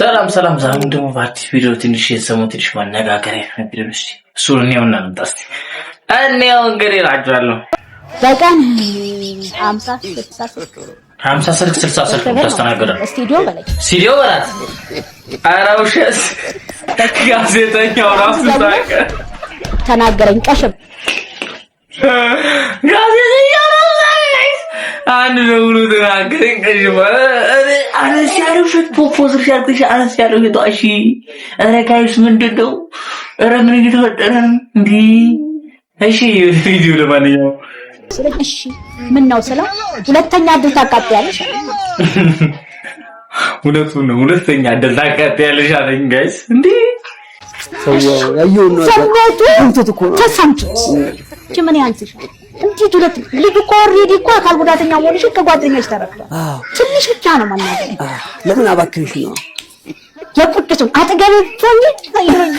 ሰላም ዛሬ ደግሞ በአዲስ ቪዲዮ ትንሽ የሰሙትሽ ማነጋገሪያ ቪዲዮ እስቲ እሱን እኔውና እንምጣስ እኔው እንግዲህ እላችኋለሁ በቀን 50 60 ተስተናገደ ስቱዲዮ በላት አራውሽስ ጋዜጠኛው ራሱ ሳቀ ተናገረኝ ቀሽም ጋዜጠኛው አንድ ነው ብሎ ተናገረኝ ቀሽም አነስ ያለው ሽት ፖፖዝር ሻርክሽ አነስ ያለው ይጣሺ አረ ጋይስ ምንድነው አረ ምን እየተፈጠረ እንዴ እሺ ቪዲዮ ለማንኛውም እሺ ምን ነው ስለ ሁለተኛ እድል ታቃጥያለሽ ሁለተኛ እድል ታቃጥያለሽ አለኝ ጋይስ እንዴ ተሰምቶት ምን ያንስሽ እንዴ ሁለት ልጅ እኮ ኦሬዲ እኮ አካል ጉዳተኛ ሆነሽ ከጓደኛሽ ተረክቷል ትንሽ ብቻ ነው ማናገር ለምን አባክሽ ነው የቁጥቱ አጠገብ ፎኝ አይሮኛ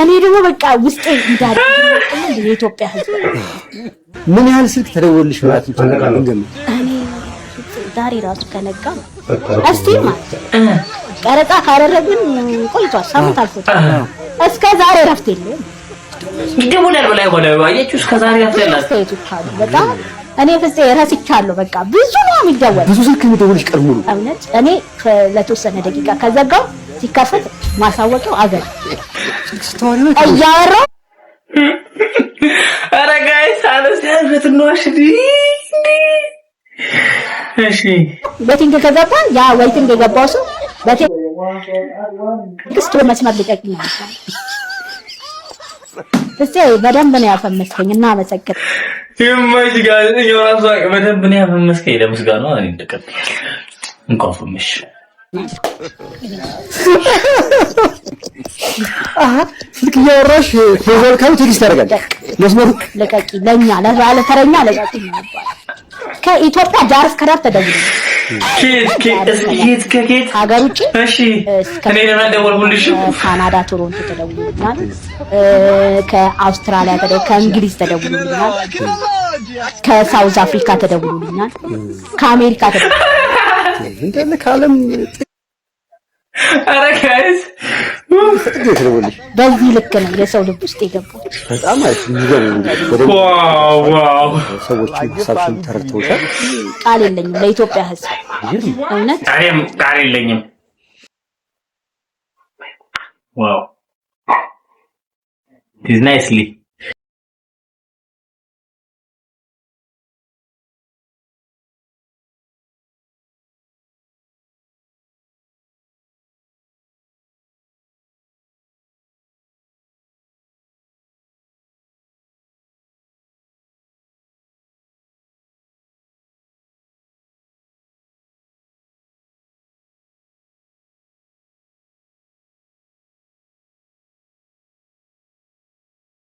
እኔ ደግሞ በቃ ውስጤ እንዳለ የኢትዮጵያ ህዝብ ምን ያህል ስልክ ተደወልሽ ማለት ይችላል እንገም እኔ ዛሬ ራሱ ከነጋ እስቲ ማለት ቀረጻ ካደረግን ቆይቷል ሳምንት አልፎታል እስከ ዛሬ ረፍት የለም ደውላል በላይ ባያችሁ እስከ ዛሬ ረፍት የለም በጣም እኔ ፍፄ ረስቻለሁ በቃ ብዙ ነው የሚደወል ብዙ ስልክ የሚደውልሽ ቀርሙ ነው እውነት እኔ ለተወሰነ ደቂቃ ከዘጋው ሲከፈት ማሳወቂያው አገር አያራ አረ ጋይስ አለሰበት ነው እሺ በቲንግ ከገባን ያ ወይቲንግ የገባው ሰው በቴክስት መስመር ልቀቅኝ ፍፄ በደንብ ነው ያፈመስከኝ እና መሰከተ ይመች ጋር የራሱ በደንብ ነው ያፈመስከኝ ለምስጋና እኔ ተቀበል እንኳን ፈመሽ ስልክ እያወራሽ ፎቶል ካም ቴክስት ታደርጋለሽ መስመሩ ለቀቂ ለኛ ለባለ ተረኛ ለቀቂ ነበር ከኢትዮጵያ ዳር እስከ ዳር ተደውሎ ከየት ሀገር ውጪ እሺ እኔ ለማደወልኩልሽ ካናዳ ቶሮንቶ ተደውሎልኛል ከአውስትራሊያ ከእንግሊዝ ተደውሎልኛል ከሳውዝ አፍሪካ ተደውሎልኛል ከአሜሪካ ተደውሎልኛል እንደነ ካለም አረ ጋይስ በዚህ ልክ ነው የሰው ልብ ውስጥ የገባው በጣም አሪፍ ነው ዋው ሰዎች ሀሳብሽን ተረድተውሻል ቃል የለኝም ለኢትዮጵያ ህዝብ እውነት ቃል የለኝም ዋው ዲስ ናይስሊ